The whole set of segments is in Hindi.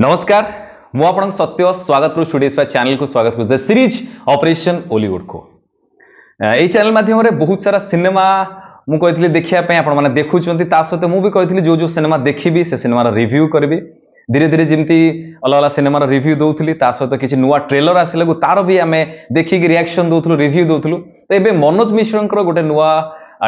नमस्कार मु आपन सत्य स्वागत करू स्टूडियोज चैनल को स्वागत करू सीरीज ऑपरेशन हॉलीवुड को यही चैनल माध्यम बहुत सारा सिनेमा मु कही देखिया आपण माने देखुचंती ता सहित मु भी कही जो जो सिनेमा देखिबी से सिनेमार रिव्यू करबी धीरे धीरे जमती अलग अलग सिनेमार रिव्यू दउथली ता सहित किछि नुवा ट्रेलर आसिले तार भी आमे देखिक रिएक्शन दउथलु रिव्यू दउथलु तो एबे मनोज मिश्रंकर गोटे नुवा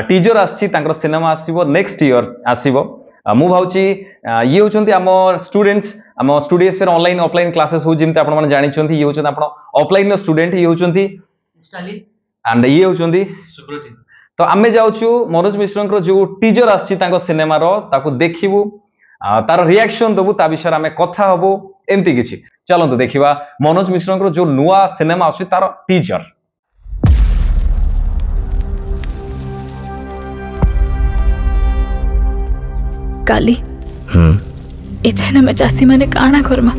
टीजर आछि तांकर सिनेमा आसीबो नेक्स्ट ईयर आसीबो मु भावची ये होचंती आम स्टूडेंट्स आम स्टूडियोस पे ऑनलाइन ऑफलाइन क्लासेस हो जिमते आपण माने जानि चंती ये होचंती आपण ऑफलाइन नो स्टूडेंट ये होचंती स्टालिन एंड ये होचंती सुब्रजीत तो आमे जाउछु मनोज मिश्रंकर जो टीजर आछि तांको सिनेमा रो ताको देखिबु तार रिएक्शन दबु ता विषय आमे कथा हबो एम्ति किछि चलंतु देखिबा मनोज मिश्रंकर जो नुवा सिनेमा आछि तार टीजर काली एछने में चासी माने काना करमा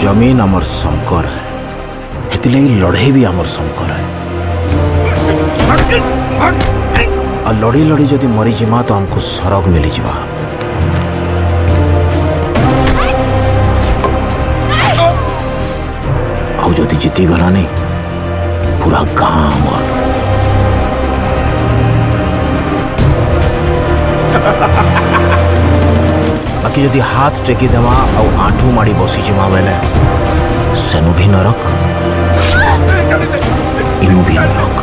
जमीन आमर संकर है हेतिले लड़े भी आमर संकर है आ लड़ी लड़ी जदि मरी जिमा तो हमको सरग मिली जिमा आउ जदि जीती गला नहीं पूरा गांव बाकी जदि हाथ टेकी देवा आ आंठू माड़ी बसी जिमा बेले सेनु भी नरक इनु भी नरक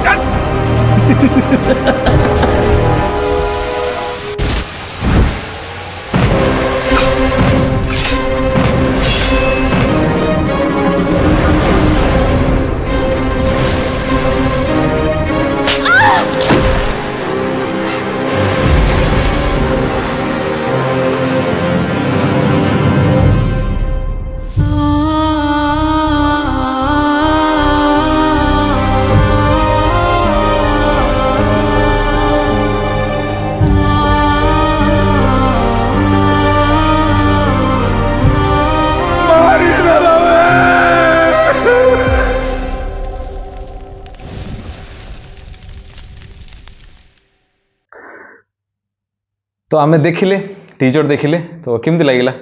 तो आमे देखिले टीजर देखिले तो केमती लागिला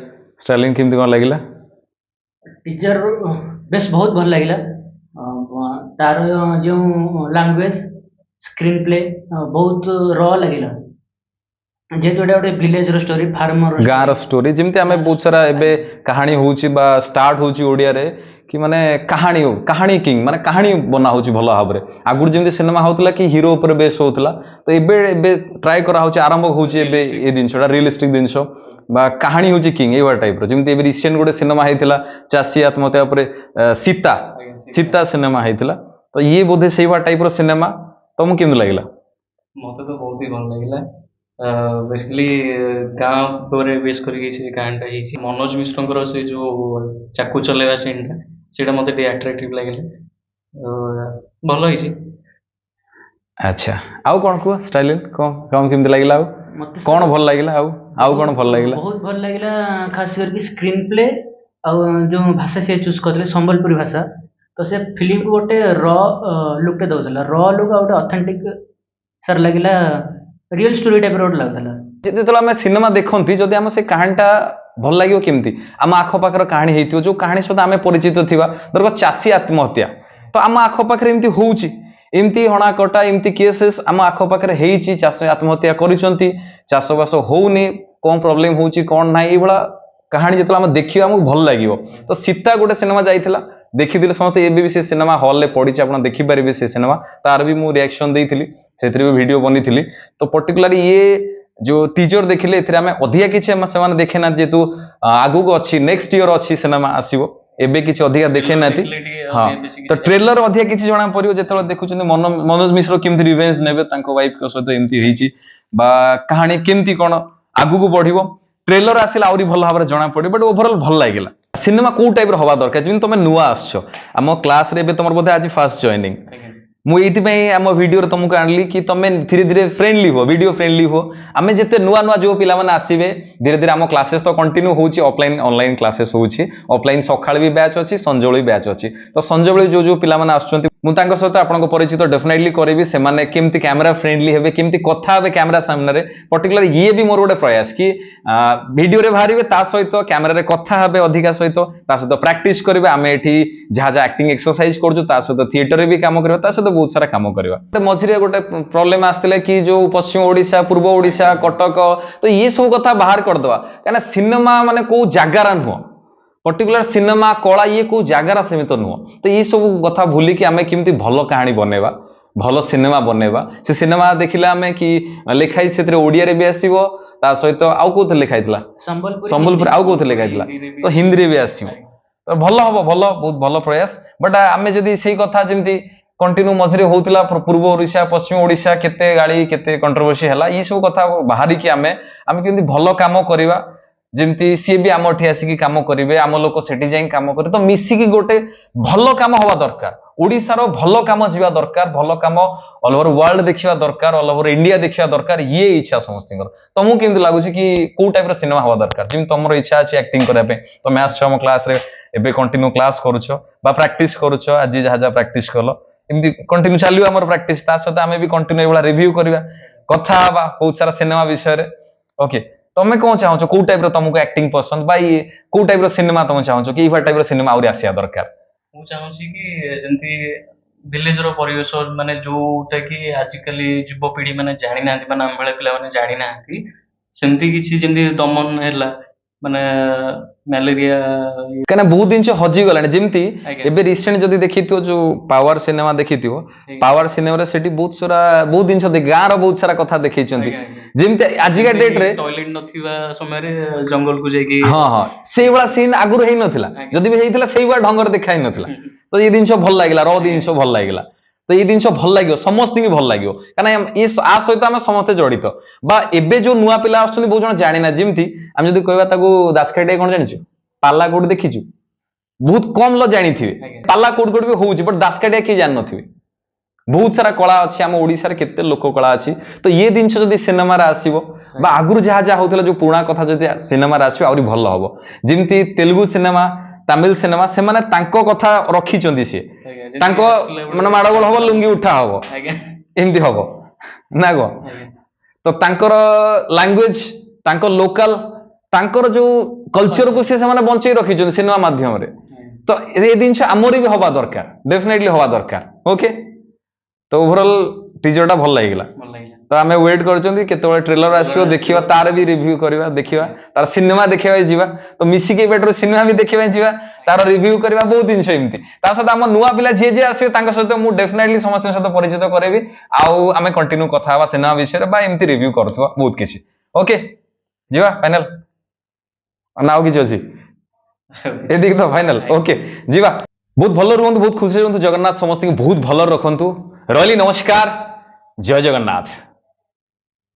स्टालिन केमती कोन लागिला टीचर बेस बहुत भल लगिला तार जो लैंग्वेज स्क्रीन प्ले बहुत रॉ लगिला जेतो गोटे विलेज रो स्टोरी फार्मर गाँव स्टोरी जमती आमे बहुत सारा एबे कहानी होउची बा स्टार्ट होउची ओडिया रे कि माने कहानी किंग माने कहानी बना होउची भलो भाबरे आगुर जमती सिनेमा होतला कि हीरो ऊपर बेस होतला तो एबे ट्राई करा होउची आरंभ होउची एबे ए दिनसोडा रियलिस्टिक दिनसो बा कहानी होउची किंग एवा टाइप रो जमती एबे रिसेंट गोटे सिनेमा हेतिला चासी आत्महत्या ऊपर सीता सिनेमा हेतिला तो ये बोधे सेवा टाइप रो सिनेमा तुमको केमती लागिला मते तो बहुत ही भल लागिला बेसिकली गाँव पर बेस करके से कहानीटा होइछि मनोज मिश्रंकर से जो चाकू चलेवा सीनटा सेटा मते टे अट्रैक्टिव लागिला भल होइछि अच्छा आउ कोन को स्टाइलिन कोन केमती लागिला आउ कोन भल लागिला आउ कोन भल लागिला बहुत भल लागिला खास करके स्क्रीन प्ले जो भाषा से चूज करले संबलपुरी भाषा तो से फिल्म को गोटे रॉ लुक टे दउतला रॉ लुक गोटे ऑथेंटिक सर लागिला रियल स्टोरी टाइप रोड लागला जेतेला हम सिनेमा देखंती जदि हम से कहानीटा भल लागियो केमती आम आखो पाखर कहानी हेतियो जो कहानी सहित आम परिचित थिबा धरको चासी आत्महत्या तो आम आखो पाखर एमती होउची एमती हणा कटा एमती केसेस आम आखो पाखर हेइची चासी आत्महत्या करिसंती चाषबास होउनी कोन प्रॉब्लम होउची कोन नाही एबळा कहानी जेतेला हम देखियो हमको भल लागियो तो सीता गोटे सिनेमा जाइथिला देखिथिले समस्त एबे भी से सिनेमा हॉल ले पडिची आपण देखि परिबे से सिनेमा तार भी मु रिएक्शन देइथिली सेथि भी वीडियो बनिथिली तो पर्टिकुलरली ये जो टीजर देखिले एथरे हमें अधिया किछि हम सेमान देखे ना जेतु आगु को अछि नेक्स्ट ईयर अछि सिनेमा आसीबो एबे किछि अधिया देखे नाति हां तो ट्रेलर अधिया किछि जणा परियो जेतले देखुछन मनोज मिश्र केमथि रिवेंज नेबे तांको वाइफ को सहित एमथि हेइछि बा कहानी केमथि कोन आगु को बढ़िबो ट्रेलर आसिला आउरी भल भाबरे जणा पड़े बट ओवरऑल भल लागिला सिनेमा को टाइप रो हवा दरकार जिन तुम नुआ आसछो आम क्लास रे बे तुमर बोधे आज फास्ट जॉइनिंग मुझे आम भिडियो तुमको आणली कि तुम धीरे धीरे फ्रेंडली हो वीडियो फ्रेंडली हो आम जिते नुआ नुआ जो पिला माने आसीबे धीरे धीरे आम क्लासेस तो कंटिन्यू होची ऑफलाइन ऑनलाइन क्लासेस होची ऑफलाइन सकाळ भी बैच अछि संजोळ भी बैच अछि तो संजोळ जो जो पिला माने आछुंती मु तांको सहित आपनको परिचित डेफिनेटली करेबी से माने केमती कैमरा फ्रेंडली हेबे केमती कथा हेबे कैमरा सामने रे पर्टिकुलर ये भी मोर गोटे प्रयास कि वीडियो रे बाहरिबे ता सहित कैमरा रे कथा हेबे अधिका सहित ता सहित प्रैक्टिस करबे आमे एठी जहा जहा एक्टिंग एक्सरसाइज करजु ता सहित थिएटर रे भी काम करबे ता सहित बहुत सारा काम करबा मझिरे गोटे प्रॉब्लम आस्तिले कि जो पश्चिम ओडिशा पूर्व ओडिशा कटक तो ये सब कथा बाहर कर दवा काना सिनेमा माने को जागारा नुह पर्टिकुलर सिनेमा कला ये को जागारा सीमित नुह तो ये सब कथा भूली कि आमे केमती भलो कहानी बनेबा भलो सिनेमा बनेबा से सिनेमा देखिला आमे कि लेखाई सेतरे ओडिया रे भी आसीबो ता सहित आउ कोथे लेखाइतला संबलपुर आउ कोथे लेखाइतला तो हिंदी रे भी आसीबो तो भलो हबो भलो बहुत भलो प्रयास बट आमे जदी सेही कथा जेमती कंटिन्यू मझिरे होउतला पूर्व ओडिशा पश्चिम ओडिशा केते गाड़ी केते कंट्रोवर्सी हला ये सब कथा बाहरी कि आमे केमती भलो काम करिवा जेमती सी भी आम एठी आसिकी काम करिवे आम लोक सेठी जाई काम करिवे तो मिसिकी गोटे भलो काम हवा दरकार ओडिशार भलो काम जिवा दरकार भलो काम ऑल ओवर वर्ल्ड देखिवा दरकार ऑल ओवर इंडिया देखिवा दरकार ये इच्छा समस्तिकर तुमको केमती लागुची कि को टाइप रो सिनेमा हवा दरकार जिम तमरो इच्छा अछि एक्टिंग करबे तमे आछो हम क्लास रे एबे कंटिन्यू क्लास करूछो बा प्रैक्टिस करूछो आज जहा जहा प्रैक्टिस करलो एमती कंटिन्यू चालियो हमर प्रैक्टिस ता सहित आमे भी कंटिन्यू एबला रिव्यू करबा कथा हवा बहुत सारा सिनेमा विषय रे ओके तमे कोन चाहछो को टाइप रो तुमको एक्टिंग पसंद बाई को टाइप रो सिनेमा तुम चाहछो कि इफा टाइप रो सिनेमा आउरी आसिया दरकार मु चाहूची कि जेंती विलेज रो परिवेश माने जोटा कि आजिकली युवपीढ़ी माने जानि नांती माने आम बेले पिला माने जानि नांती सेमती किछि जेंती दमन हैला माने मलेरिया कना बहुत दिन हजि गलानी जेमती एबे रिसेंट जदी देखिथियो जो पावर सिनेमा देखिथियो पावर सिनेमा रे सेठी बहुत दिन गाँ रो बहुत सारा कथा देखैचंती जेमती आजिका डेट रे टॉयलेट नथिबा समय रे जंगल को जाई हां हां सेई वाला सीन आगुर हेई नथिला जदी भी हेइथिला सेई वाला ढंगर देखाई नथिला तो ये दिन भल लागिला रो दिन भल लागिला तो ये दिन भल लागियो समस्त की भल लागियो काना ये आ सहित आम समस्त जड़ित बा एबे जो नुआ पिला आछुंती बहुत जण जानि ना जेमती हम जदी कहबा ताको दासकाटिया कोन जानिछु पाला कोड देखिछु बहुत कम लो जानिथिबे पाला कोड कोड भी होउची बट दासकाटिया की जान नथिबे बहुत सारा कला अछि हम ओडिसा रे केते लोक कला अछि तो ये दिन जदी सिनेमा रे आसीबो बा आगुर जहा जहा होतला जो पुराना कथा जदी सिनेमा रे आसीबो आउरी भल हबो जेमती तेलुगु सिनेमा तमिल सिनेमा से माने तांको कथा रखिचंदी से तांको माने माडगोल हबो लुंगी उठा हबो एमती हबो ना गो तो तांकर लैंग्वेज तांको लोकल तांकर जो कल्चर को से माने बंचै रखिचंदी सिनेमा माध्यम रे तो ए दिन आमरी भी हवा दरकार डेफिनेटली हवा दरकार ओके तो ओवरऑल टीजर टा भल लागिला तो आमे वेट करचंदी केतेबेले ट्रेलर आसीबो देखिबा तार भी रिव्यू करबा देखिबा तार सिनेमा देखिबा जिबा तो मिसी के बेटर सिनेमा भी देखिबा जिबा तार रिव्यू करबा बहुत दिन एमती ता सहित हम नुआ पिला जे जे आसीबे तांका सहित मु डेफिनेटली समस्त सहित परिचित करेबी आउ आमे कंटिन्यू कथा हवा सिनेमा विषय रे बा एमती रिव्यू करथबा बहुत किछि ओके जिबा फाइनल नाउ किछि अछि ए देख तो फाइनल ओके जिबा बहुत भलो रहंतु बहुत खुशी रहंतु जगन्नाथ समस्त के बहुत भलो रखंतु रहली नमस्कार जय जगन्नाथ।